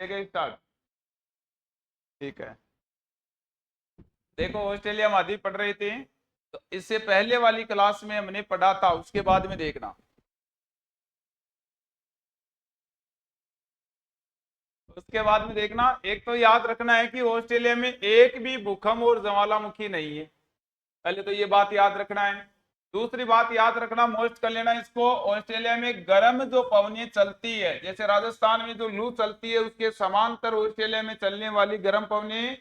ठीक है, स्टार्ट। ठीक है, देखो ऑस्ट्रेलिया महाद्वीप पढ़ रही थी, तो इससे पहले वाली क्लास में हमने पढ़ा था, उसके बाद में देखना। उसके बाद में देखना, एक तो याद रखना है कि ऑस्ट्रेलिया में एक भी भूकंप और ज्वालामुखी नहीं है। पहले तो ये बात याद रखना है। दूसरी बात याद रखना, मोस्ट कर लेना इसको, ऑस्ट्रेलिया में गर्म जो पवनें चलती है, जैसे राजस्थान में जो लू चलती है, उसके समांतर ऑस्ट्रेलिया में चलने वाली गर्म पवनें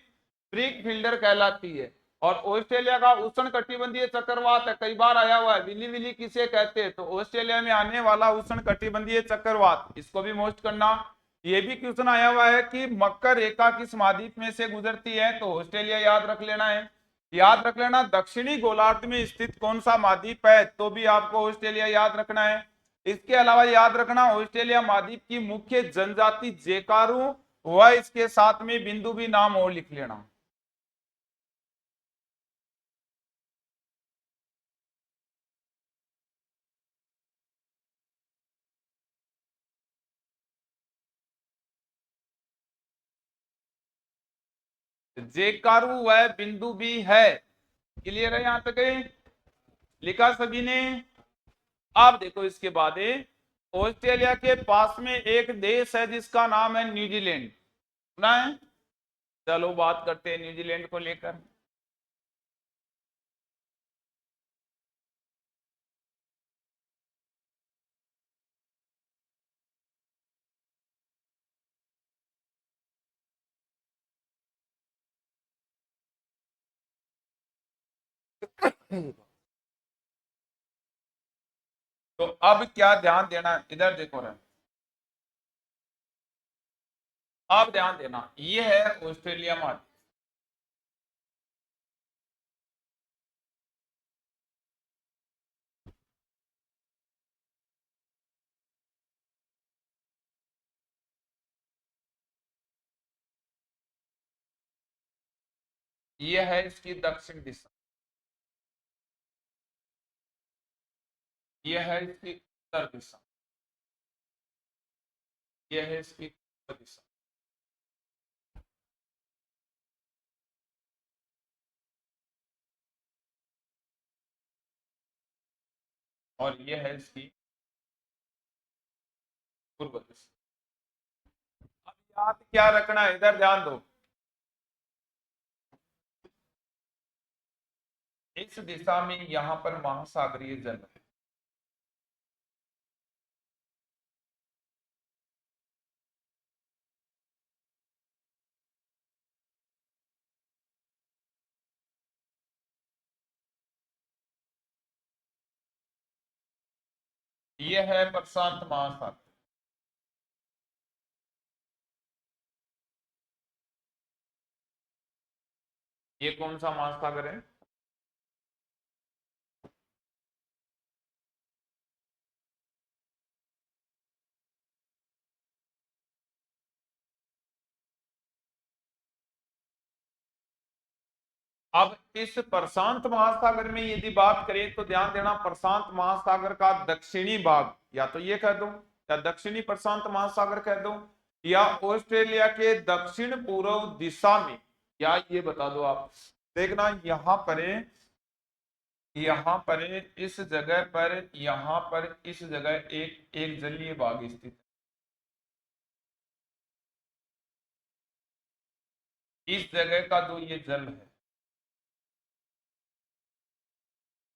ब्रिक फील्डर कहलाती है। और ऑस्ट्रेलिया का उष्ण कटिबंधीय चक्रवात है, कई बार आया हुआ है, विली विली किसे कहते हैं, तो ऑस्ट्रेलिया में आने वाला उष्ण कटिबंधीय चक्रवात, इसको भी मोस्ट करना। ये भी क्वेश्चन आया हुआ है कि मकर रेखा किस महाद्वीप में से गुजरती है, तो ऑस्ट्रेलिया याद रख लेना है। याद रख लेना दक्षिणी गोलार्ध में स्थित कौन सा महाद्वीप है, तो भी आपको ऑस्ट्रेलिया याद रखना है। इसके अलावा याद रखना ऑस्ट्रेलिया महाद्वीप की मुख्य जनजाति जेकारू, वह इसके साथ में बिंदु भी नाम और लिख लेना। जेकारू वह बिंदु भी है। क्लियर है यहां तक? लिखा सभी ने? आप देखो इसके बाद ऑस्ट्रेलिया के पास में एक देश है जिसका नाम है न्यूजीलैंड, सुना है? चलो बात करते हैं न्यूजीलैंड को लेकर। तो अब क्या ध्यान देना, इधर देखो रहे, अब ध्यान देना, ये है ऑस्ट्रेलिया महाद्वीप, ये है इसकी दक्षिण दिशा, ये है इसकी उत्तर दिशा, ये है इसकी पूर्व दिशा। और ये है इसकी पूर्व दिशा। अब याद क्या रखना है, इधर ध्यान दो, इस दिशा में यहां पर महासागरीय जल है। ये है प्रशांत महासागर। ये कौन सा महासागर है? अब इस प्रशांत महासागर में यदि बात करें तो ध्यान देना, प्रशांत महासागर का दक्षिणी भाग, या तो ये कह दो, या दक्षिणी प्रशांत महासागर कह दो, या ऑस्ट्रेलिया के दक्षिण पूर्व दिशा में, या ये बता दो आप। देखना यहाँ पर इस जगह पर, यहाँ पर इस जगह एक एक जलीय भाग स्थित है। इस जगह का जो ये जल है,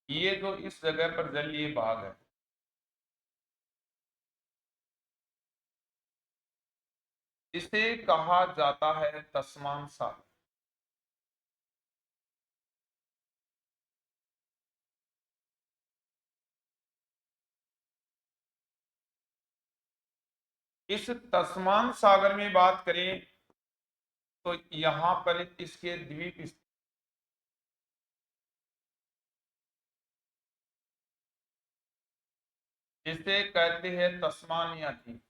ये जो इस जगह पर जलीय भाग है, इसे कहा जाता है तस्मान सागर। इस तस्मान सागर में बात करें तो यहां पर इसके द्वीप जिसे कहते हैं तस्मानिया द्वीप।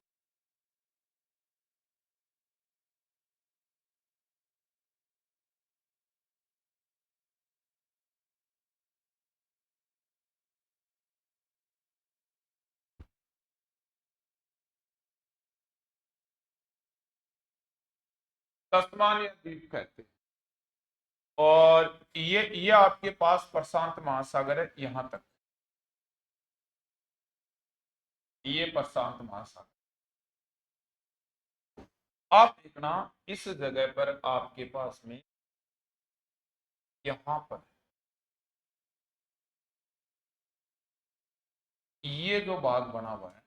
तस्मानिया द्वीप कहते हैं। और ये आपके पास प्रशांत महासागर है यहां तक, ये प्रशांत महासागर। आप देखना इस जगह पर आपके पास में यहां पर ये जो भाग बना हुआ है,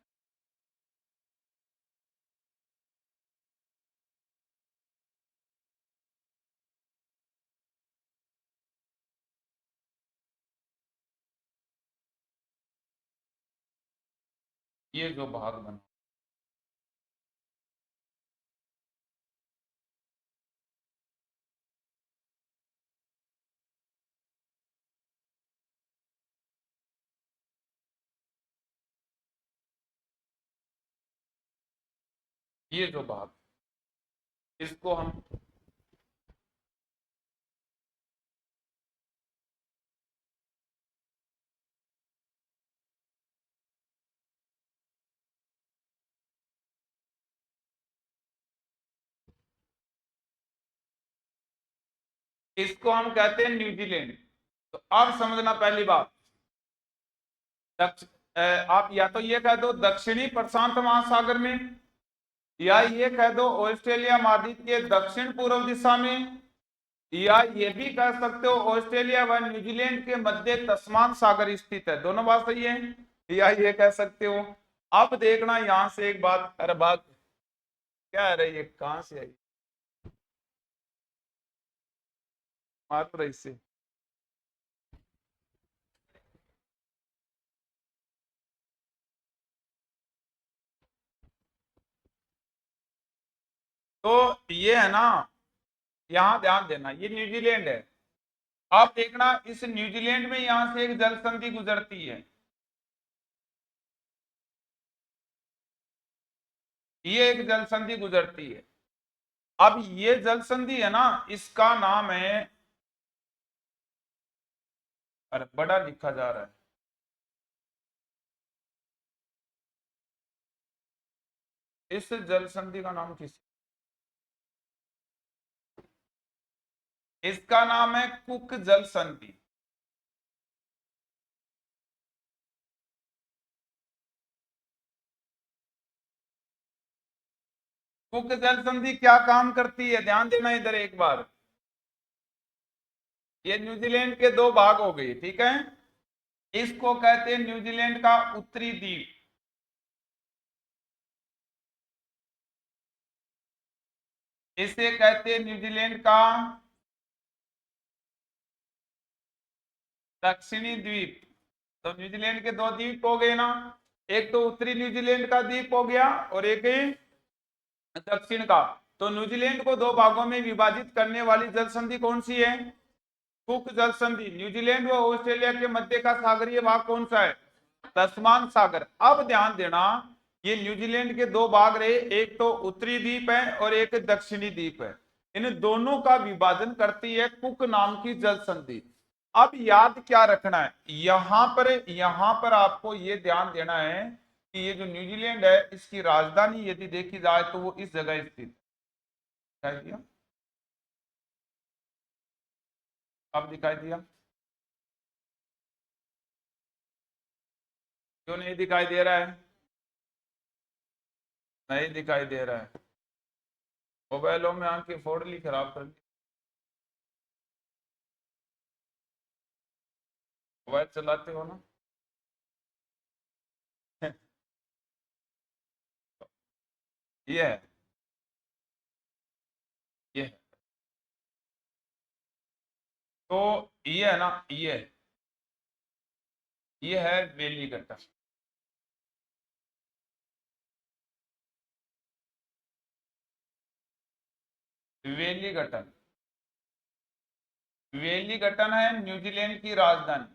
ये जो भाग बना, ये जो भाग, इसको हम कहते हैं न्यूजीलैंड। तो अब समझना पहली बात, आप या तो ये कह दो दक्षिणी प्रशांत महासागर में, या ये कह दो ऑस्ट्रेलिया महाद्वीप के दक्षिण पूर्व दिशा में, या ये भी कह सकते हो ऑस्ट्रेलिया व न्यूजीलैंड के मध्य तस्मान सागर स्थित है। दोनों बात सही है। या ये कह सकते हो। अब देखना यहां से एक बात, अरे बात क्या है रही है, कहां से आई मार रही से। तो ये है ना, यहां ध्यान देना, ये न्यूजीलैंड है। आप देखना इस न्यूजीलैंड में यहां से एक जल संधि गुजरती है, ये एक जल संधि गुजरती है। अब ये जल संधि है ना, इसका नाम है, अरे बड़ा लिखा जा रहा है, इस जल संधि का नाम किस, इसका नाम है कुक जल संधि। कुक जल संधि क्या काम करती है, ध्यान देना इधर एक बार। ये न्यूजीलैंड के दो भाग हो गए, ठीक है। इसको कहते हैं न्यूजीलैंड का उत्तरी द्वीप, इसे कहते हैं न्यूजीलैंड का दक्षिणी द्वीप। तो न्यूजीलैंड के दो द्वीप हो गए ना, एक तो उत्तरी न्यूजीलैंड का द्वीप हो गया और एक दक्षिण का। तो न्यूजीलैंड को दो भागों में विभाजित करने वाली जल संधि कौन सी है, कुक जल संधि। न्यूजीलैंड व ऑस्ट्रेलिया के मध्य का सागरीय भाग कौन सा है, तस्मान सागर। अब ध्यान देना, ये न्यूजीलैंड के दो भाग रहे, एक तो उत्तरी द्वीप है और एक दक्षिणी द्वीप है। इन दोनों का विभाजन करती है कुक नाम की जल संधि। अब याद क्या रखना है, यहां पर आपको ये ध्यान देना है कि ये जो न्यूजीलैंड है, इसकी राजधानी यदि देखी जाए तो वो इस जगह स्थित है। अब दिखाई दिया, क्यों नहीं दिखाई दे रहा है, नहीं दिखाई दे रहा है। मोबाइलों में आंखें फोड़ ली, खराब कर ली। मोबाइल चलाते हो ना ये है, ये है। तो ये है ना, ये है वेली गट्टा। वेली गटन, वेली गटन है न्यूजीलैंड की राजधानी।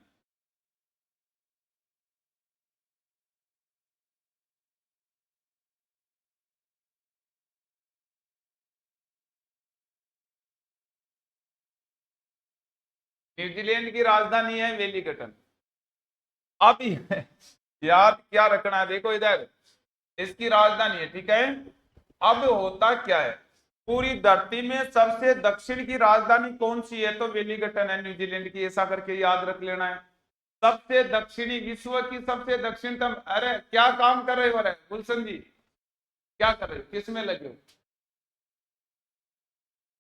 न्यूजीलैंड की राजधानी है वेलिंगटन। अब याद क्या रखना है, देखो इधर इसकी राजधानी है, ठीक है। अब होता क्या है, पूरी धरती में सबसे दक्षिण की राजधानी कौन सी है? तो वेलिंगटन है न्यूजीलैंड की, ऐसा करके याद रख लेना है। सबसे दक्षिणी, विश्व की सबसे दक्षिणतम। अरे क्या काम कर रहे हो रे गुलशन जी, क्या कर रहे हो, किस में लगे हो,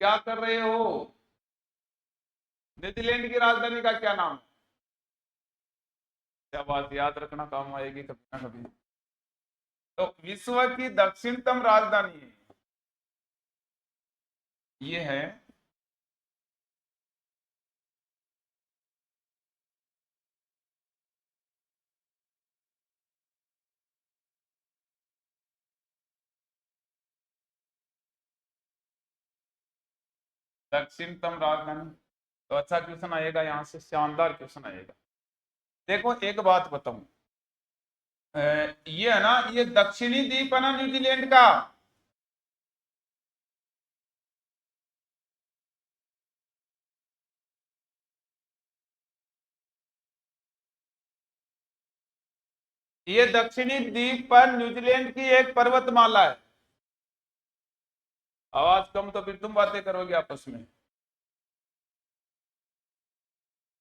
क्या कर रहे हो? न्यूजीलैंड की राजधानी का क्या नाम है? क्या बात, याद रखना काम आएगी कभी ना कभी। तो विश्व की दक्षिणतम राजधानी ये है दक्षिणतम राजधानी। तो अच्छा क्वेश्चन आएगा यहाँ से, शानदार क्वेश्चन आएगा। देखो एक बात बताऊं, ये है ना, ये दक्षिणी द्वीप है ना न्यूजीलैंड का, ये दक्षिणी द्वीप पर न्यूजीलैंड की एक पर्वतमाला है। आवाज कम तो फिर तुम बातें करोगे आपस में।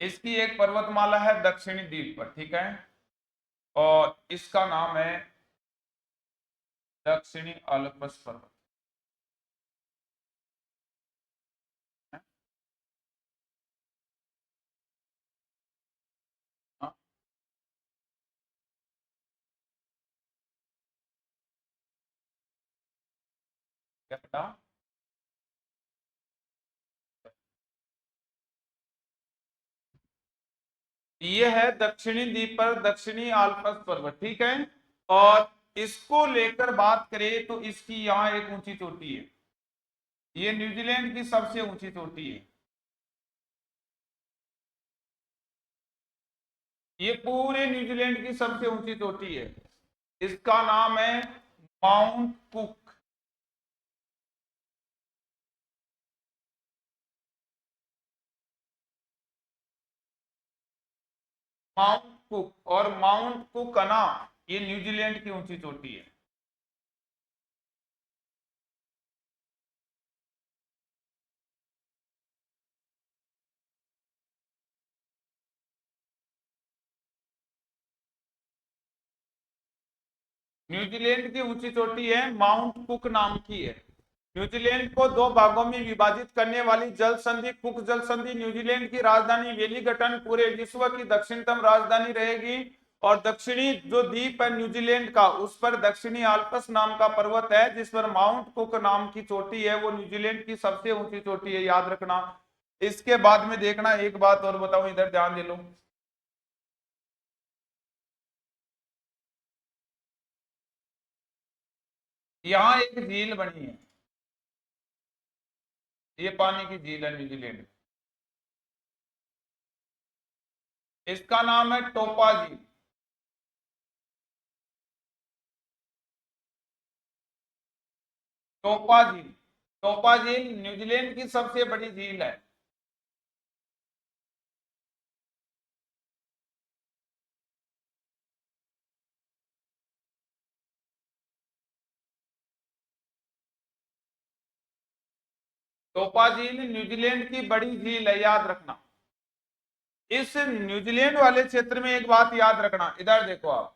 इसकी एक पर्वतमाला है दक्षिणी द्वीप पर, ठीक है, और इसका नाम है दक्षिणी आल्प्स पर्वत। हाँ, क्या पता? ये है दक्षिणी द्वीप पर दक्षिणी आल्प्स पर्वत, ठीक है। और इसको लेकर बात करें तो इसकी यहाँ एक ऊंची चोटी है, ये न्यूजीलैंड की सबसे ऊंची चोटी है। ये पूरे न्यूजीलैंड की सबसे ऊंची चोटी है। इसका नाम है माउंट कुक। माउंट कुक, और माउंट कुक का नाम, ये न्यूजीलैंड की ऊंची चोटी है। न्यूजीलैंड की ऊंची चोटी है, माउंट कुक नाम की है। न्यूजीलैंड को दो भागों में विभाजित करने वाली जल संधि कुक जल संधि न्यूजीलैंड की राजधानी वेलिंगटन पूरे विश्व की दक्षिणतम राजधानी रहेगी। और दक्षिणी जो द्वीप है न्यूजीलैंड का, उस पर दक्षिणी आल्प्स नाम का पर्वत है, जिस पर माउंट कुक नाम की चोटी है, वो न्यूजीलैंड की सबसे ऊंची चोटी है, याद रखना। इसके बाद में देखना, एक बात और बताऊं, इधर ध्यान दे लो। यहाँ एक झील बनी है, ये पानी की झील है न्यूजीलैंड। इसका नाम है टोपा झील। टोपा झील, टोपा झील न्यूजीलैंड की सबसे बड़ी झील है। टोपा झील न्यूजीलैंड की बड़ी झील है, याद रखना। इस न्यूजीलैंड वाले क्षेत्र में एक बात याद रखना, इधर देखो आप,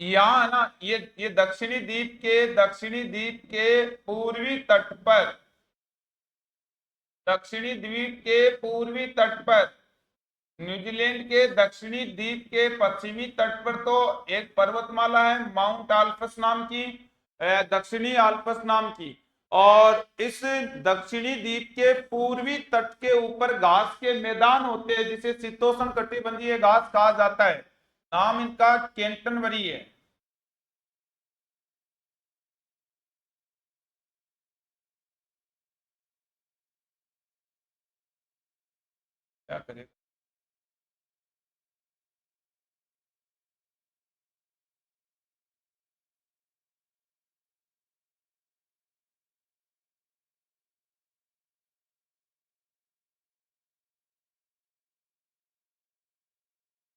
यहाँ है ना, ये दक्षिणी द्वीप के पूर्वी तट पर, दक्षिणी द्वीप के पूर्वी तट पर, न्यूजीलैंड के दक्षिणी द्वीप के पश्चिमी तट पर तो एक पर्वतमाला है माउंट आल्प्स नाम की, दक्षिणी आल्प्स नाम की। और इस दक्षिणी द्वीप के पूर्वी तट के ऊपर घास के मैदान होते हैं, जिसे शीतोष्ण कटिबंधीय घास कहा जाता है। नाम इनका कैंटनबरी है। क्या करें?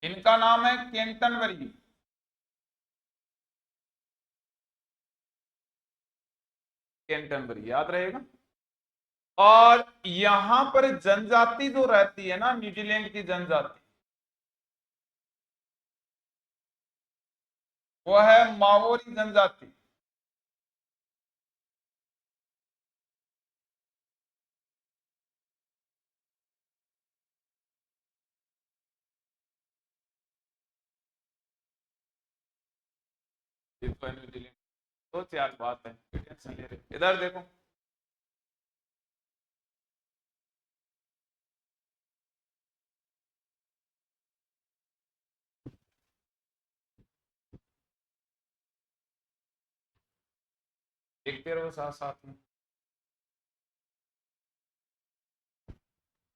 इनका नाम है कैंटनबरी। कैंटरबरी, याद रहेगा। और यहां पर जनजाति जो रहती है ना, न्यूजीलैंड की जनजाति, वो है माओरी जनजाति। तो न्यूजीलैंड तो चार बात है, टेंशन ले रहे, इधर देखो। देखते रहो साथ साथ में,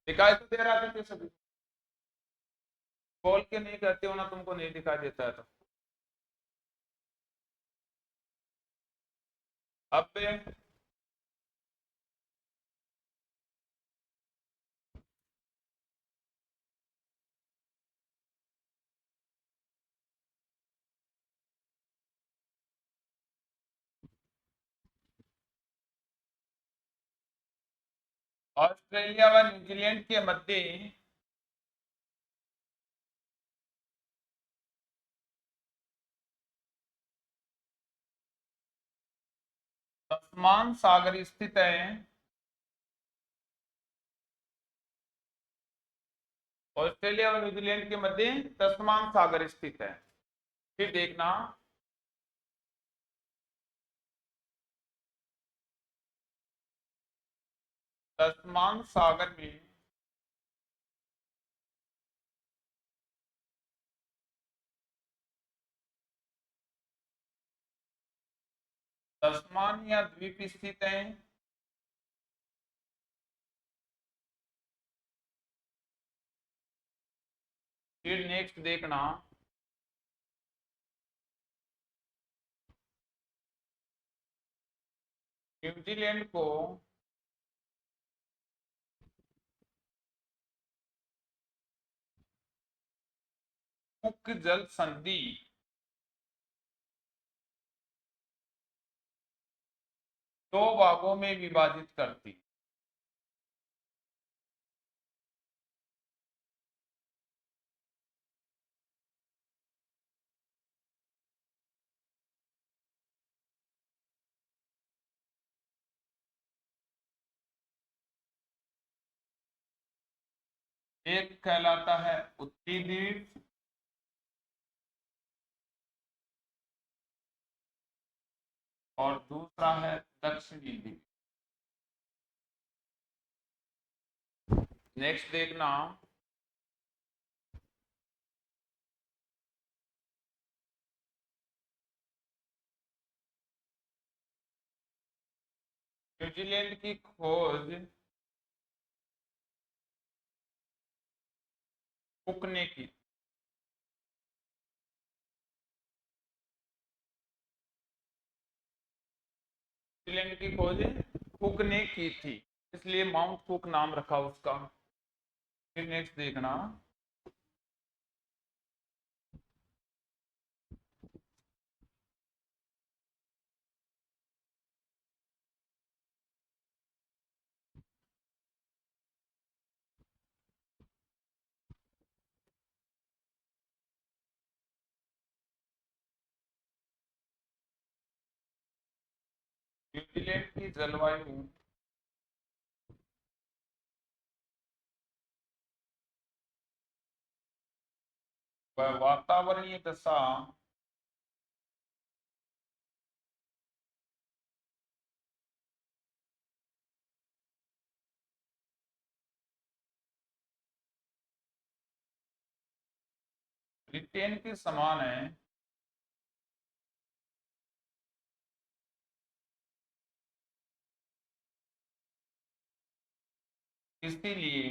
दिखाई तो दे रहा था सभी, खोल के नहीं कहते हो ना, तुमको नहीं दिखाई देता है तो। अब ऑस्ट्रेलिया व न्यूजीलैंड के मध्य तस्मान सागर स्थित है। ऑस्ट्रेलिया और न्यूजीलैंड के मध्य तस्मान सागर स्थित है। फिर देखना, तस्मान सागर में तस्मान या द्वीप स्थित है। फिर नेक्स्ट देखना, न्यूजीलैंड को कुक जल संधि दो भागों में विभाजित करती। एक कहलाता है उत्तरी द्वीप, और दूसरा है दक्षिणी द्वीप। नेक्स्ट देखना, न्यूजीलैंड की खोज कुक ने की। न्यूजीलैंड की खोज कुक ने की थी, इसलिए माउंट कुक नाम रखा उसका। फिर नेक्स्ट देखना, न्यूजीलैंड की जलवायु व वातावरणीय दशा ब्रिटेन के समान है, इसीलिए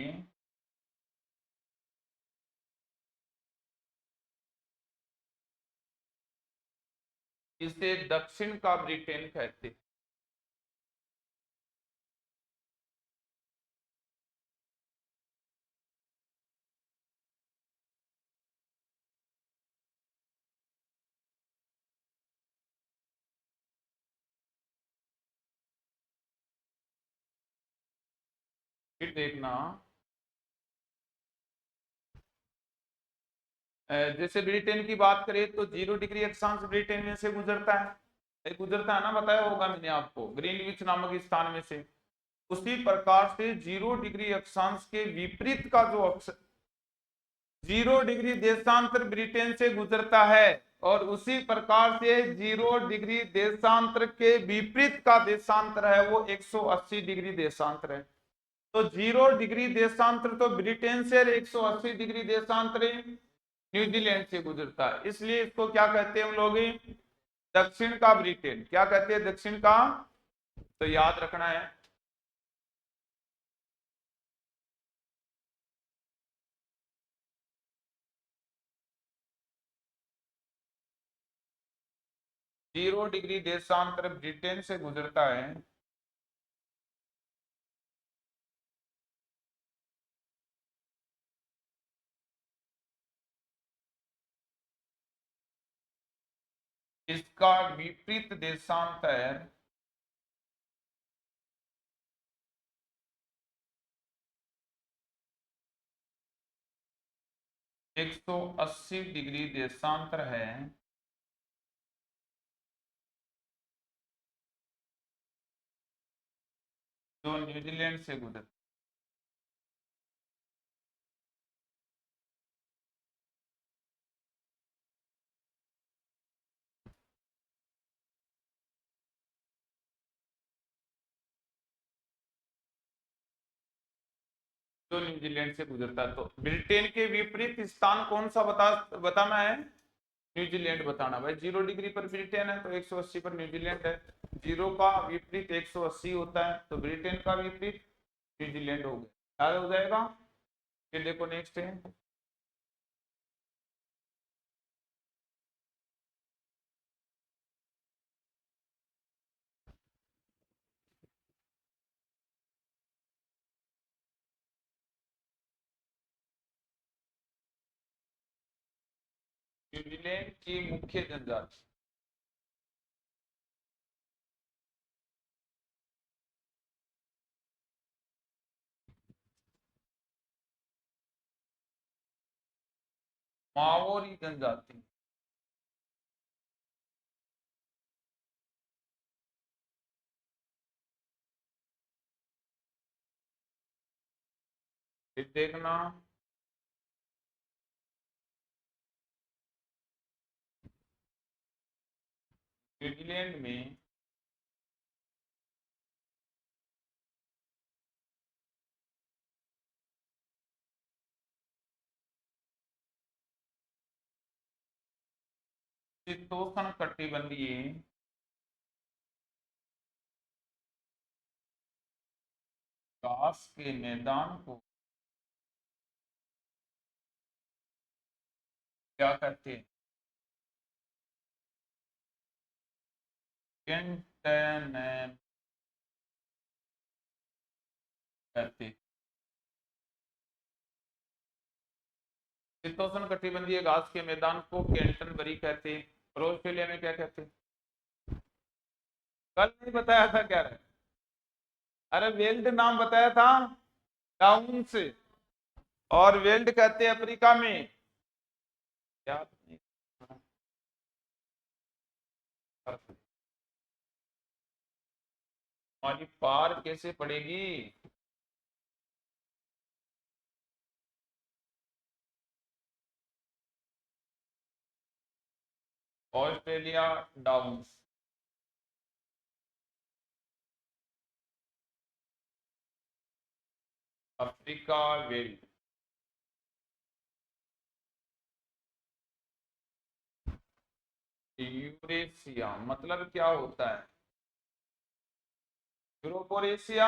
इसे दक्षिण का ब्रिटेन कहते हैं। फिर देखना, जैसे ब्रिटेन की बात करें तो 0 डिग्री अक्षांश ब्रिटेन में से गुजरता है, गुजरता है ना, बताया होगा मैंने आपको, ग्रीनविच नामक स्थान में से। उसी प्रकार से 0 डिग्री अक्षांश के विपरीत का जो अक्ष 0 डिग्री देशांतर ब्रिटेन से गुजरता है, और उसी प्रकार से 0 डिग्री देशांतर के विपरीत का देशांतर है वो 180 डिग्री देशांतर है। तो 0 डिग्री देशांतर तो ब्रिटेन से, 180 डिग्री देशांतर न्यूजीलैंड से गुजरता है, इसलिए इसको क्या कहते हैं हम लोग, दक्षिण का ब्रिटेन। क्या कहते हैं, दक्षिण का। तो याद रखना है। जीरो डिग्री देशांतर ब्रिटेन से गुजरता है, इसका विपरीत देशांतर 180 डिग्री देशांतर है, जो न्यूजीलैंड से गुजरता जो न्यूजीलैंड से गुजरता है। तो ब्रिटेन के विपरीत स्थान कौन सा बताना है, न्यूजीलैंड बताना। भाई 0 डिग्री पर ब्रिटेन है तो 180 पर न्यूजीलैंड है। 0 का विपरीत 180 होता है, तो ब्रिटेन का विपरीत न्यूजीलैंड हो गया, याद हो जाएगा। फिर देखो नेक्स्ट है, न्यूजीलैंड की मुख्य जनजाति। माओरी जनजाति। फिर देखना, न्यूजीलैंड में शीतोष्ण कटिबंधीय घास के मैदान को क्या कहते हैं, कैंटनमेंट कहते हैं। शीतोष्ण कटिबंधीय घास के मैदान को कैंटनबरी कहते हैं। और ऑस्ट्रेलिया में क्या कहते हैं, कल नहीं बताया था क्या रहे? अरे वेल्ड नाम बताया था, डाउन से। और वेल्ड कहते हैं अफ्रीका में। क्या हमारी पार कैसे पड़ेगी। Australia down, Africa weld. Eurasia मतलब क्या होता है, यूरोप और एशिया,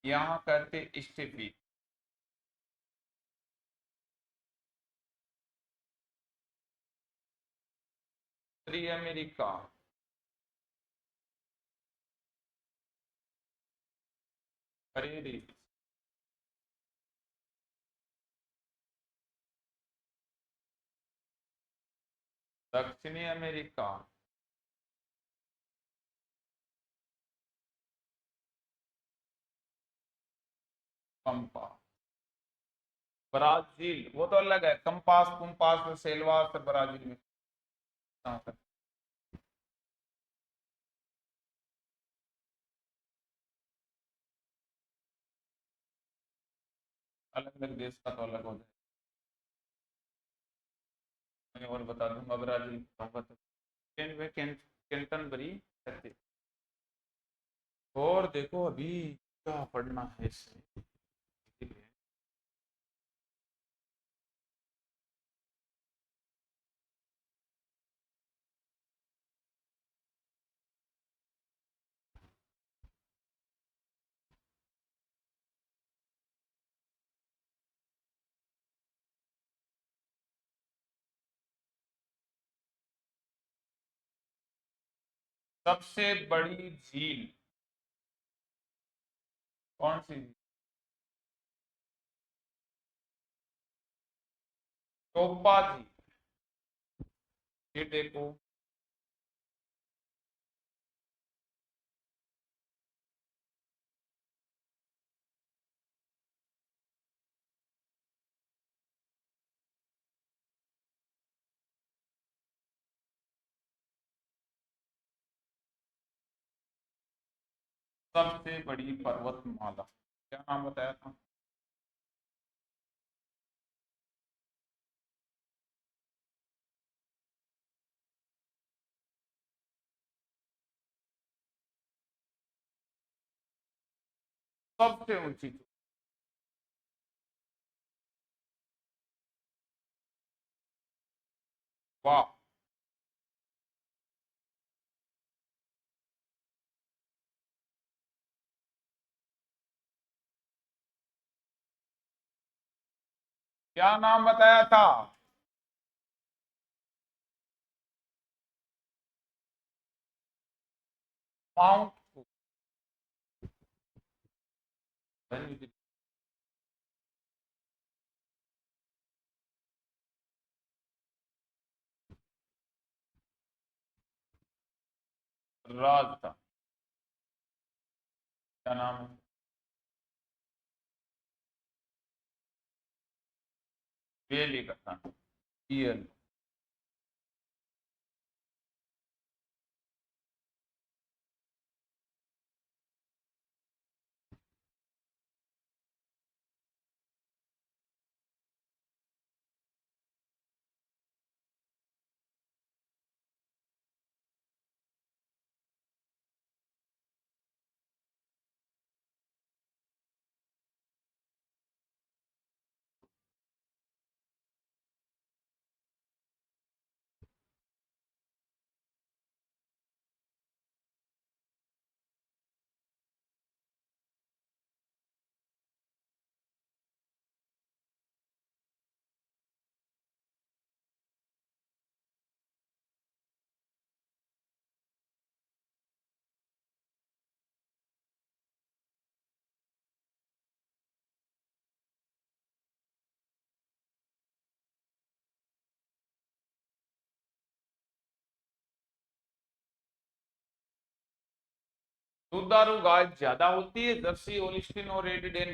यहाँ कहते स्टेपी। उत्तरी अमेरिका, प्रेरी। दक्षिणी अमेरिका, पंपा। ब्राजील वो तो अलग है, कंपास कुम्पास सेल्वास ब्राजील में। अलग अलग देश का तो अलग हो जाए। मैं और बता दूंगा ब्राजील होगा तो कैंटनबरी कहते। और देखो अभी क्या पढ़ना है इससे। सबसे बड़ी झील कौन सी? टोपा झील। ये देखो सबसे बड़ी पर्वतमाला क्या नाम बताया था? सबसे ऊंची चोटी। वाह। क्या नाम बताया था? माउंट राजस्थान। क्या नाम है? बेली का था। ईएल। दुधारू गाय ज्यादा होती है, जर्सी होलिस्टीन और रेड डेन।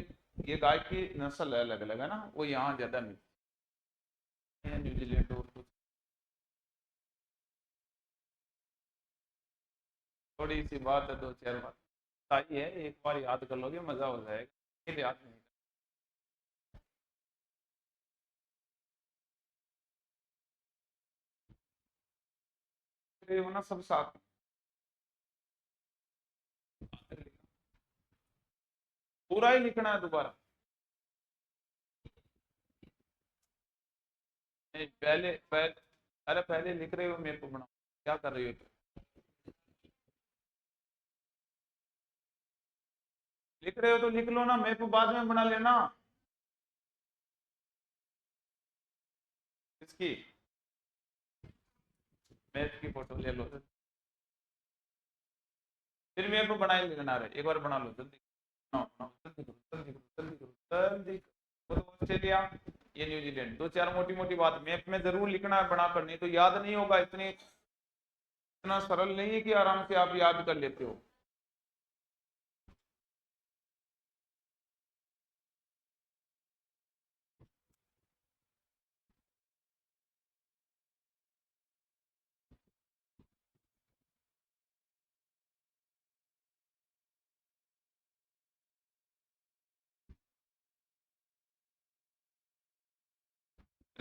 ये गाय की नस्ल अलग अलग है ना, वो यहाँ ज्यादा मिलती है न्यूजीलैंड और कुछ। थोड़ी सी बात है, दो चार बात सही है, एक बार याद कर लोगे मजा हो जाएगा, फिर याद नहीं। फिर ये होना सब साथ में। पूरा ही लिखना है दोबारा? नहीं अरे पहले लिख रहे हो मेरे को बनाओ, क्या कर रही हो तुम? लिख रहे हो तो लिख लो ना, मेरे को बाद में बना लेना। इसकी मैथ की फोटो ले लो, फिर मेरे को बनाए लेना रहे, एक बार बना लो जल्दी। बनाओ बनाओ जल्दी करो जल्दी करो जल्दी करो जल्दी करो। वो तो ऑस्ट्रेलिया, ये न्यूजीलैंड, दो चार मोटी मोटी बात मैप में जरूर लिखना है, बना कर, नहीं तो याद नहीं होगा। इतना सरल नहीं है कि आराम से आप याद कर लेते हो।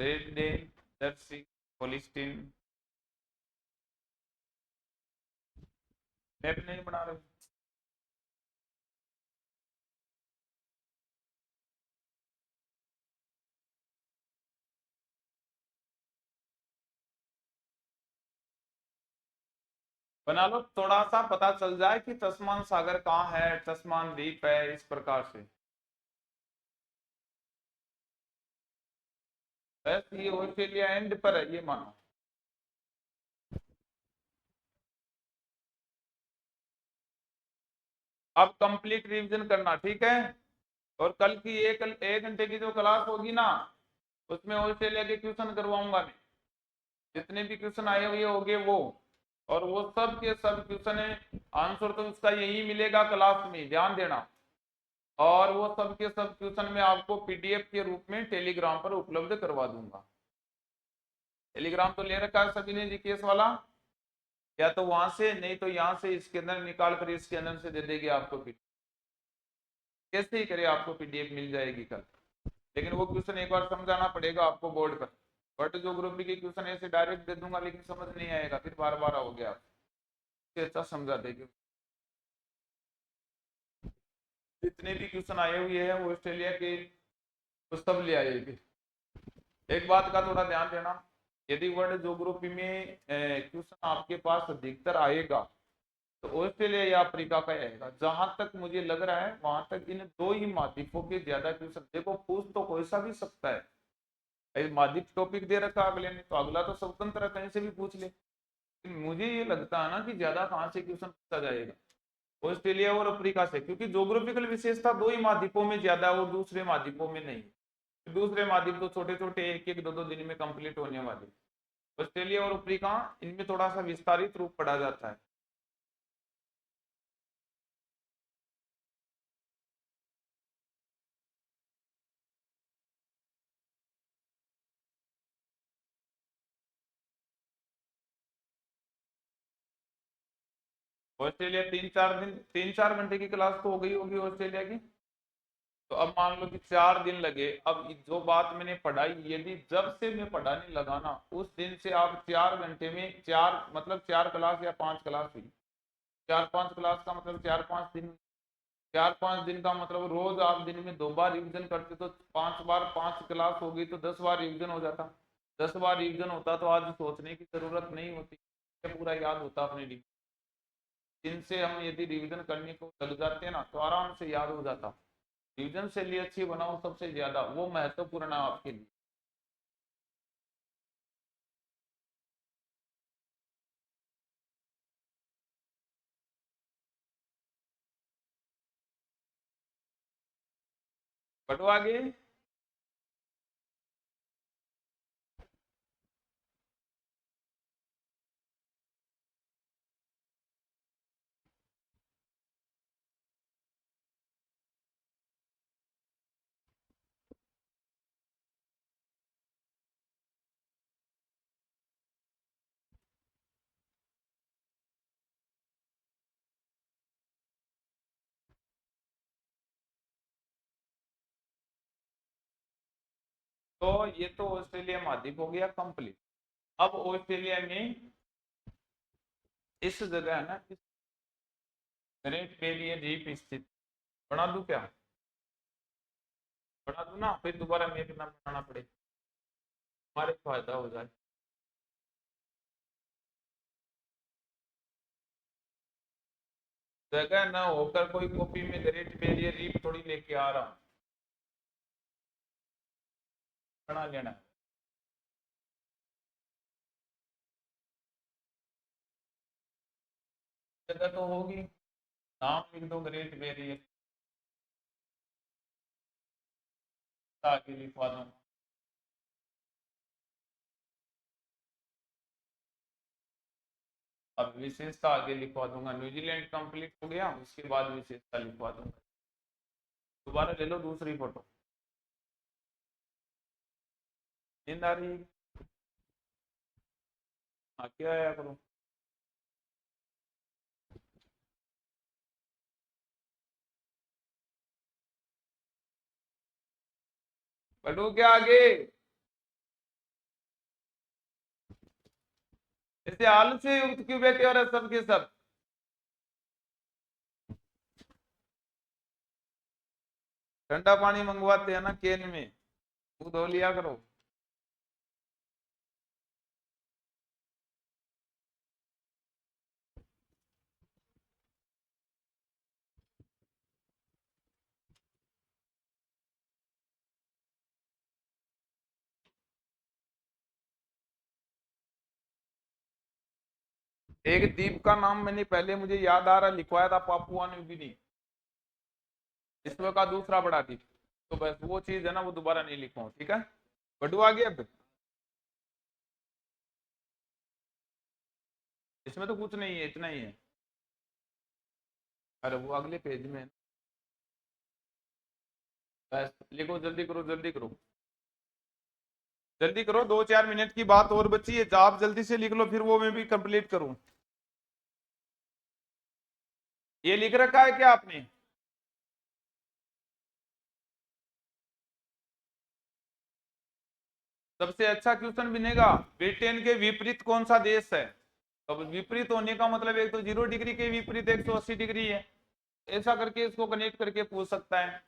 Great Dane, Jersey, Holstein. Map नहीं बना रहे? बना लो, थोड़ा सा पता चल जाए कि तस्मान सागर कहाँ है, तस्मान द्वीप है, इस प्रकार से। बस ये ऑस्ट्रेलिया एंड पर है, ये मानो। अब कंप्लीट रिवीजन करना, ठीक है। और कल की एक घंटे की जो क्लास होगी ना, उसमें ऑस्ट्रेलिया के क्वेश्चन करवाऊंगा मैं। जितने भी क्वेश्चन आए हुए होंगे वो, और वो सब के सब क्वेश्चन है, आंसर तो उसका यही मिलेगा क्लास में, ध्यान देना। और वो सब के सब क्वेश्चन में आपको पीडीएफ के रूप में टेलीग्राम पर उपलब्ध करवा दूंगा। टेलीग्राम तो ले रखा है सभी ने जीकेएस वाला, या तो वहां से, नहीं तो यहाँ से इसके अंदर निकाल कर इसके अंदर से दे देगी आपको पीडीएफ। कैसे ही करे आपको पीडीएफ मिल जाएगी कल। लेकिन वो क्वेश्चन एक बार समझाना पड़ेगा आपको बोर्ड पर। बट ज्योग्राफी के क्वेश्चन ऐसे डायरेक्ट दे दूंगा लेकिन समझ नहीं आएगा, फिर बार बार आओगे आप। अच्छा समझा देगी। जितने भी क्वेश्चन आए हुए हैं वो ऑस्ट्रेलिया के, वो सब ले आएगी। एक बात का थोड़ा ध्यान देना, यदि वर्ल्ड ज्योग्राफी में क्वेश्चन आपके पास अधिकतर आएगा तो ऑस्ट्रेलिया या अफ्रीका का आएगा। जहां तक मुझे लग रहा है वहां तक इन दो ही महाद्वीपों के ज्यादा क्वेश्चन, देखो पूछ तो कोई सा भी सकता है, महाद्वीप टॉपिक दे रखा अगले ने, तो अगला तो स्वतंत्र है, कहीं से भी पूछ ले। मुझे ये लगता है ना कि ज्यादा कहाँ से क्वेश्चन पूछा जाएगा, ऑस्ट्रेलिया और अफ्रीका से, क्योंकि ज्योग्राफिकल विशेषता दो ही महाद्वीपों में ज्यादा है और दूसरे महाद्वीपों में नहीं। दूसरे महाद्वीप तो छोटे छोटे एक एक दो दो दिन में कंप्लीट होने वाले। ऑस्ट्रेलिया और अफ्रीका, इनमें थोड़ा सा विस्तारित रूप पढ़ा जाता है। ऑस्ट्रेलिया 3-4 घंटे की क्लास तो हो गई होगी ऑस्ट्रेलिया की। तो अब मान लो कि 4 दिन लगे, अब जो बात मैंने पढ़ाई, यदि जब से मैं पढ़ाने लगा ना उस दिन से आप 4 घंटे में चार, मतलब 4 क्लास या 5 क्लास हुई। 4-5 क्लास का मतलब 4-5 दिन। 4-5 दिन का मतलब रोज आप दिन में 2 बार रिवीजन करते तो 5 बार 5 क्लास हो गई तो 10 बार रिवीजन हो जाता। 10 बार रिवीजन होता तो आज सोचने की जरूरत नहीं होती, पूरा याद होता अपने लिए। जिनसे हम यदि रिवीजन करने को लग जाते हैं ना तो आराम से याद हो जाता। रिवीजन से लिए अच्छी बनाओ, सबसे ज्यादा वो महत्वपूर्ण है आपके लिए। बढ़ो आगे। तो ये तो ऑस्ट्रेलिया महाद्वीप हो गया कंप्लीट। अब ऑस्ट्रेलिया में इस जगह है ना, इस ग्रेट बैरियर रीफ स्थित, बना दूं क्या? बना दूं ना, फिर दोबारा मैप ना बनाना पड़े, हमारे फायदा हो जाए। जगह ना होकर कोई कॉपी में ग्रेट बैरियर रीफ थोड़ी लेके आ रहा हूँ, बना लेना है। जगह तो होगी, नाम लिख दो ग्रेट बैरियर, आगे लिखवा दूंगा। अब विशेषता आगे लिखवा दूंगा, न्यूजीलैंड कंप्लीट हो गया उसके बाद विशेषता लिखवा दूंगा। दोबारा ले लो दूसरी फोटो। नींद आ रही है? हाँ क्या आया करो। बढ़ो क्या आगे? ऐसे आलस्य युक्त क्यों बैठे हो रहे सब के सब? ठंडा पानी मंगवाते हैं ना केन में, वो धो लिया करो। एक द्वीप का नाम मैंने पहले मुझे याद आ रहा लिखवाया था, पापुआ न्यू गिनी, विश्व का दूसरा बड़ा द्वीप। तो बस वो चीज है ना, वो दोबारा नहीं लिखवाऊं, ठीक है। बटू आ गया अब? इसमें तो कुछ नहीं है, इतना ही है। अरे वो अगले पेज में है। बस लिखो, जल्दी करो जल्दी करो जल्दी करो, 2-4 मिनट की बात और बची है, आप जल्दी से लिख लो, फिर वो मैं भी कंप्लीट करूं। ये लिख रखा है क्या आपने? सबसे अच्छा क्वेश्चन बनेगा, ब्रिटेन के विपरीत कौन सा देश है? तो विपरीत होने का मतलब एक तो 0 डिग्री के विपरीत 180 डिग्री है, ऐसा करके इसको कनेक्ट करके पूछ सकता है।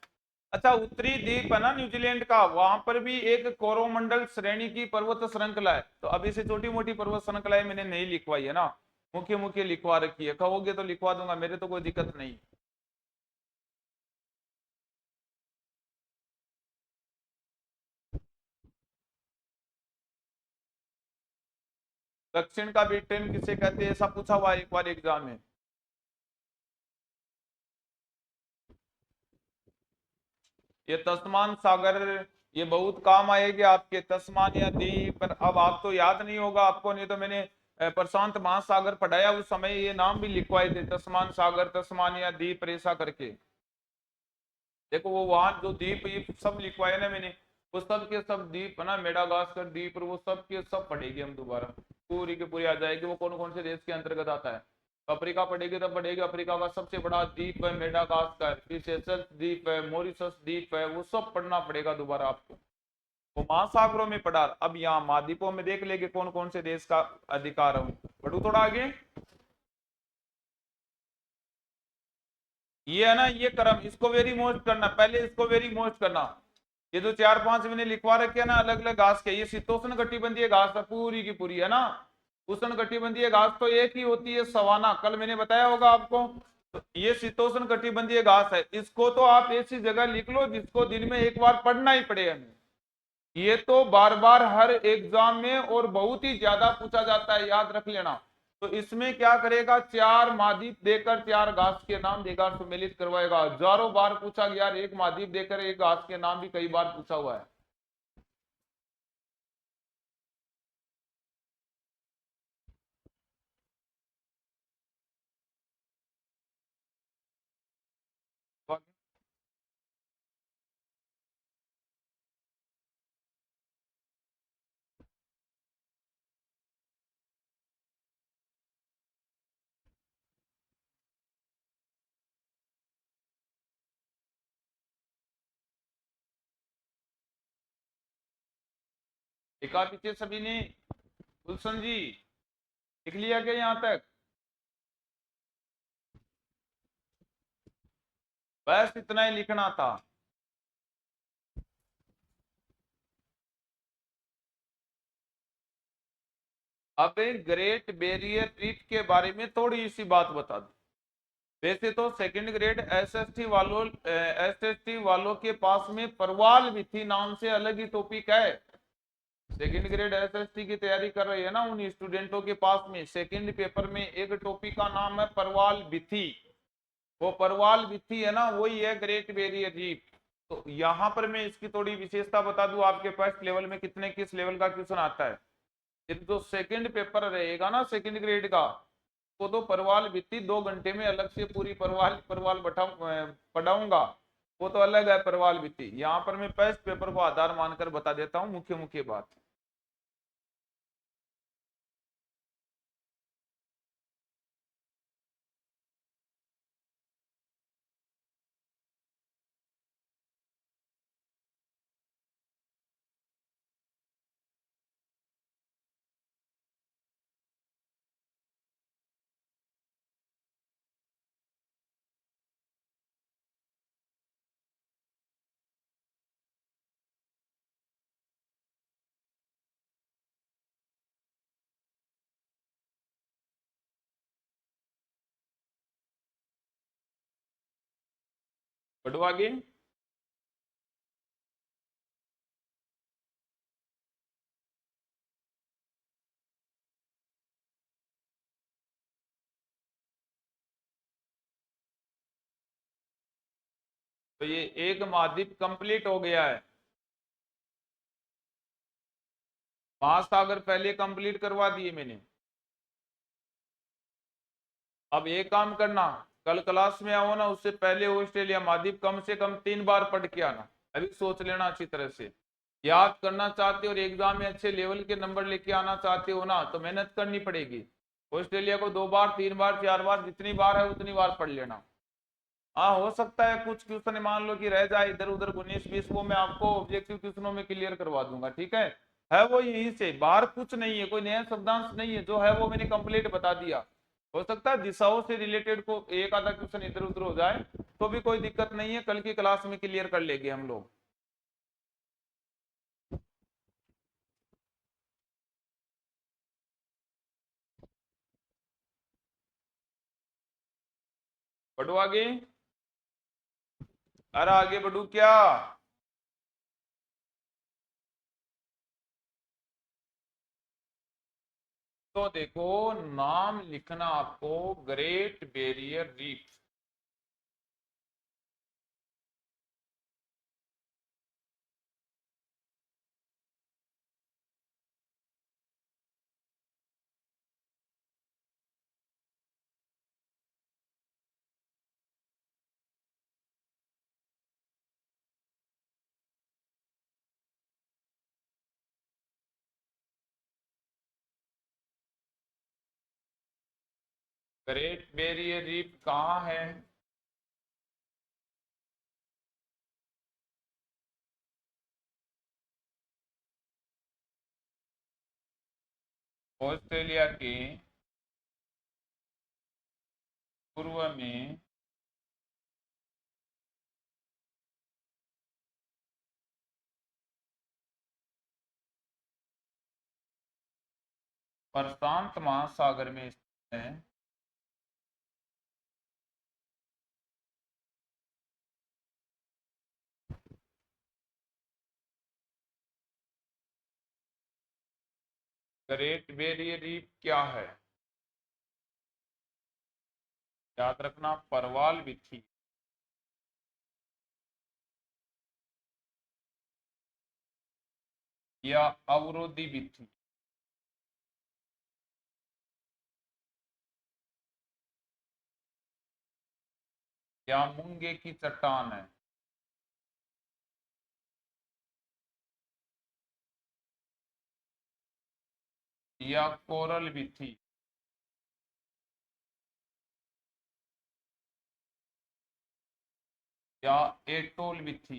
अच्छा, उत्तरी द्वीप है ना न्यूजीलैंड का, वहां पर भी एक कोरोमंडल श्रेणी की पर्वत श्रृंखला है। तो अभी से छोटी मोटी पर्वत श्रृंखलाएं मैंने नहीं लिखवाई है ना, मुख्य मुख्य लिखवा रखी है, कहोगे तो लिखवा दूंगा, मेरे तो कोई दिक्कत नहीं। दक्षिण का ब्रिटेन किसे कहते हैं, ऐसा पूछा हुआ एक बार एग्जाम में। ये तस्मान सागर, ये बहुत काम आएगी आपके, तस्मानिया द्वीप। पर अब आप तो याद नहीं होगा आपको, नहीं तो मैंने प्रशांत महासागर पढ़ाया उस समय ये नाम भी लिखवाए थे, तस्मान सागर, तस्मानिया द्वीप, रेसा करके। देखो वो वहां जो द्वीप ये सब लिखवाए ना मैंने, वो सब के सब द्वीप है ना, मेडागास्कर द्वीप, और वो सब के सब पढ़ेंगे हम दोबारा, पूरी की पूरी आ जाएगी वो कौन कौन से देश के अंतर्गत आता है। अफ्रीका पढ़ेगी तब पढ़ेगी, अफ्रीका का सबसे बड़ा द्वीप है मेडागास्कर, फिर सेशल्स द्वीप है, मॉरिशस द्वीप है, वो सब पढ़ना पड़ेगा दोबारा आपको। वो महासागरों में पढ़ा, अब यहाँ महाद्वीपों में देख लेंगे कौन कौन से देश का अधिकार है। बढ़ू थोड़ा आगे। ये है ना, ये क्रम, इसको वेरी मोस्ट करना, पहले इसको वेरी मोस्ट करना। ये जो 4-5 मैंने लिखवा रखे है ना अलग अलग घास के, ये शीतोष्ण कटिबंधीय घास है पूरी की पूरी, है ना। उष्ण कटिबंधीय घास तो एक ही होती है सवाना, कल मैंने बताया होगा आपको। तो ये शीतोष्ण कटिबंधीय घास है, इसको तो आप ऐसी जगह लिख लो जिसको दिन में एक बार पढ़ना ही पड़े हमें। ये तो बार बार हर एग्जाम में और बहुत ही ज्यादा पूछा जाता है, याद रख लेना। तो इसमें क्या करेगा, 4 महाद्वीप देकर 4 घास के नाम देगा, सम्मिलित करवाएगा। हजारों बार पूछा गया, एक महाद्वीप देकर एक घास के नाम भी कई बार पूछा हुआ है। लिखा पीछे सभी ने? गुलशन जी लिख लिया क्या यहाँ तक? बस इतना ही लिखना था। अब ग्रेट बैरियर रीफ के बारे में थोड़ी सी बात बता दो। वैसे तो सेकंड ग्रेड एसएसटी वालों के पास में परवाल विथी नाम से अलग ही टॉपिक है। सेकंड ग्रेड एसएसटी की तैयारी कर रही है ना, उन स्टूडेंटों के पास में सेकंड पेपर में एक टॉपिक का नाम है परवाल विथी। वो परवाल विथी है ना, वही है ग्रेट बैरियर रीफ। तो यहाँ पर मैं इसकी थोड़ी विशेषता बता दूं, आपके फर्स्ट लेवल में कितने किस लेवल का क्वेश्चन आता है। ये जो सेकंड पेपर रहेगा ना सेकंड ग्रेड का, वो तो परवाल भित्ती 2 घंटे में अलग से पूरी परवाल परवाल पढ़ाऊंगा। वो तो अलग है परवाल भित्ती, यहाँ पर मैं फर्स्ट पेपर को आधार मानकर बता देता हूँ मुख्य मुख्य बात। बढ़ो आगे। तो ये एक महाद्वीप कंप्लीट हो गया है। महासागर पहले कंप्लीट करवा दिए मैंने। अब एक काम करना, कल क्लास में आओ ना, उससे पहले ऑस्ट्रेलिया महाद्वीप कम से कम 3 बार पढ़ के आना। अभी सोच लेना अच्छी तरह से। याद करना चाहते हो और एग्जाम में अच्छे लेवल के नंबर लेके आना चाहते हो ना, तो मेहनत करनी पड़ेगी। ऑस्ट्रेलिया को 2 बार 3 बार 4 बार जितनी बार है उतनी बार पढ़ लेना। हाँ, हो सकता है कुछ क्वेश्चन मान लो कि रह जाए इधर उधर 19-20, वो मैं आपको ऑब्जेक्टिव क्वेश्चनों में क्लियर करवा दूंगा, ठीक है वो यहीं से बाहर कुछ नहीं है, कोई नया शब्दांश नहीं है, जो है वो मैंने कंप्लीट बता दिया। हो सकता है दिशाओं से रिलेटेड को एक आधा क्वेश्चन इधर उधर हो जाए, तो भी कोई दिक्कत नहीं है, कल की क्लास में क्लियर कर लेंगे हम लोग। बढ़ो आगे। अरे आगे बढ़ू क्या? तो देखो, नाम लिखना आपको, great barrier reef. Great barrier reef कहाँ है? ऑस्ट्रेलिया के पूर्व में प्रशांत महासागर में स्थित है। ग्रेट बैरियर रीफ क्या है? याद रखना, परवाल विथी या अवरोधी विथी। या मूंगे की चट्टान है। या कोरल विथी। या एटोल विथी।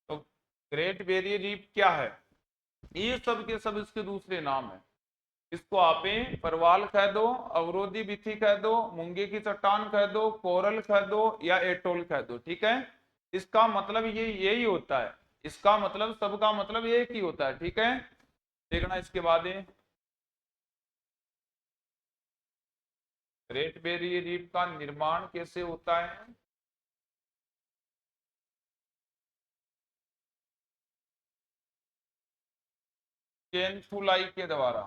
तो ग्रेट बैरियर रीफ क्या है? ये सब के सब इसके दूसरे नाम है। इसको आप परवाल कह दो, अवरोधी विथी कह दो, मूंगे की चट्टान कह दो, कोरल कह दो, या एटोल कह दो, ठीक है। इसका मतलब ये यही होता है। इसका मतलब सबका मतलब एक ही होता है, ठीक है। देखना इसके बाद ग्रेट बैरियर रीफ का निर्माण कैसे होता है? चेनथुलाई के द्वारा।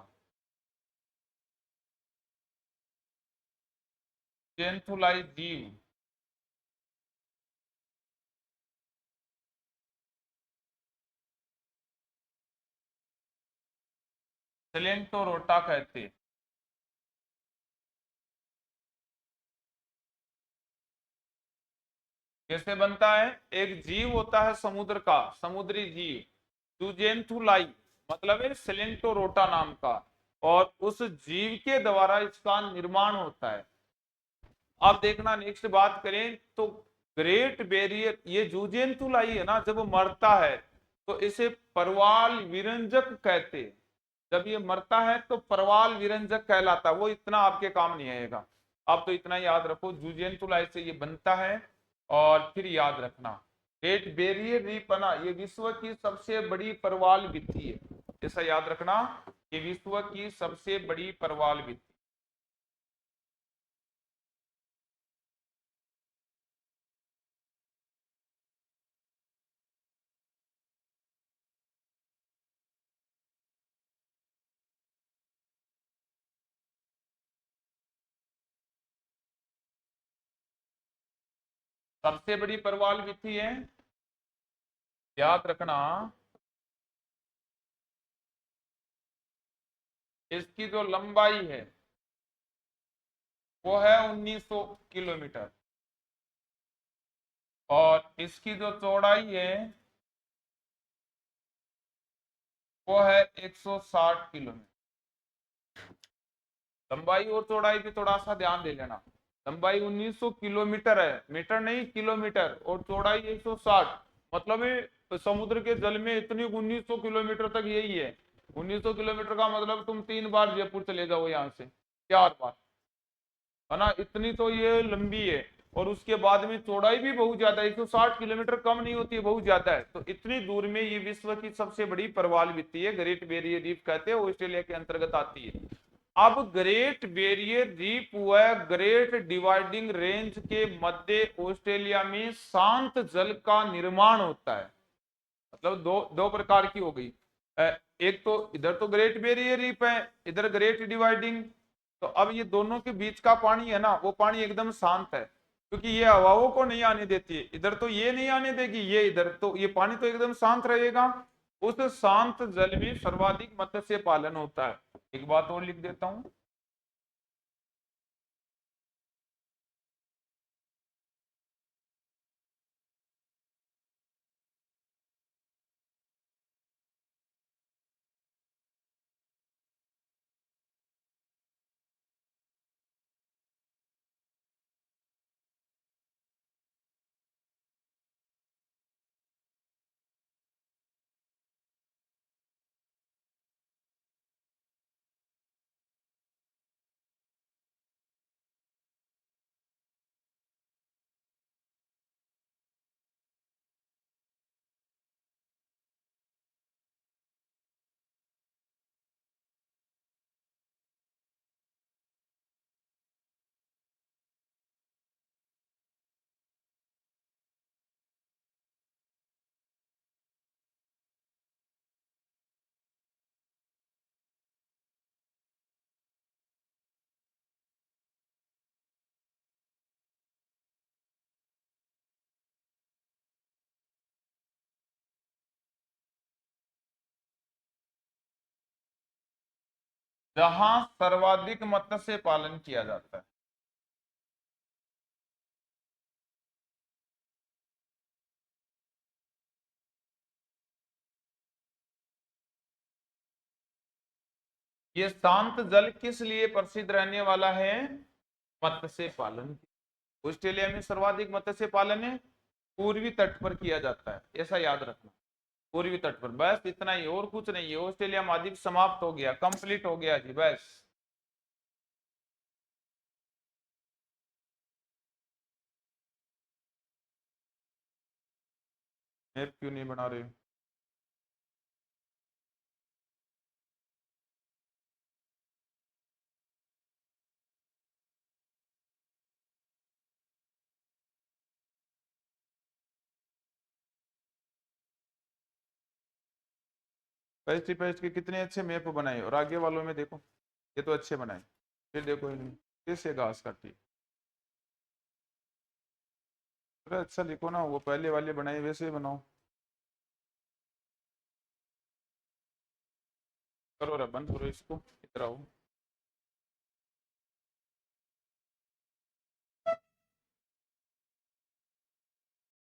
चेनथुलाई जीव सेलेंटोरोटा कहते। कैसे बनता है? एक जीव होता है समुद्र का, समुद्री जीव, जुजेंथुलाई, मतलब है सेलेंटोरोटा नाम का, और उस जीव के द्वारा इसका निर्माण होता है। अब देखना, नेक्स्ट बात करें तो ग्रेट बैरियर, ये जुजेंथुलाई है ना, जब मरता है तो इसे परवाल विरंजक कहते। जब ये मरता है तो परवाल विरंजक कहलाता है। वो इतना आपके काम नहीं आएगा, आप तो इतना याद रखो, जुजेंथुलाई से ये बनता है। और फिर याद रखना, ग्रेट बैरियर रीफ है ना, ये विश्व की सबसे बड़ी परवाल भित्ति है। ऐसा याद रखना कि विश्व की सबसे बड़ी परवाल भित्ति। सबसे बड़ी प्रवाल भित्ति है, याद रखना, इसकी जो लंबाई है वो है 1900 किलोमीटर और इसकी जो चौड़ाई है वो है 160 किलोमीटर। लंबाई और चौड़ाई भी थोड़ा सा ध्यान दे लेना। लंबाई 1900 किलोमीटर है, मीटर नहीं किलोमीटर, और चौड़ाई 160, मतलब ये समुद्र के जल में इतनी 1900 किलोमीटर तक यही है। 1900 किलोमीटर का मतलब तुम 3 बार जयपुर चले जाओ यहाँ से, 4 बार, है ना, इतनी तो ये लंबी है। और उसके बाद में चौड़ाई भी बहुत ज्यादा है, 160 किलोमीटर कम नहीं होती है, बहुत ज्यादा है। तो इतनी दूर में ये विश्व की सबसे बड़ी प्रवाल भित्ति है, ग्रेट बैरियर रीफ कहते हैं, ऑस्ट्रेलिया के अंतर्गत आती है। अब ग्रेट बैरियर रीफ व ग्रेट डिवाइडिंग रेंज के मध्य ऑस्ट्रेलिया में शांत जल का निर्माण होता है। मतलब दो दो प्रकार की हो गई, एक तो इधर तो ग्रेट बैरियर रीफ है, इधर ग्रेट डिवाइडिंग। तो अब ये दोनों के बीच का पानी है ना, वो पानी एकदम शांत है, क्योंकि ये हवाओं को नहीं आने देती है, इधर तो ये नहीं आने देगी, ये इधर तो ये पानी तो एकदम शांत रहेगा। उस शांत जल में सर्वाधिक मत्स्य पालन होता है। एक बात और लिख देता हूं, जहां सर्वाधिक मत्स्य पालन किया जाता है। ये शांत जल किस लिए प्रसिद्ध रहने वाला है? मत्स्य पालन। ऑस्ट्रेलिया में सर्वाधिक मत्स्य पालन है, पूर्वी तट पर किया जाता है, ऐसा याद रखना, पूर्वी तट पर। बस इतना ही, और कुछ नहीं है। ऑस्ट्रेलिया महाद्वीप समाप्त हो गया, कंप्लीट हो गया जी, बस। मैप क्यों नहीं बना रहे? पेस्ट पेस्ट के कितने अच्छे मैप बनाए, और आगे वालों में देखो, ये तो अच्छे बनाए। फिर देखो इनमें कैसे घास काटी। अरे अच्छा लिखो ना, वो पहले वाले बनाए वैसे ही बनाओ। करो रे, बंद करो इसको, इधर आओ।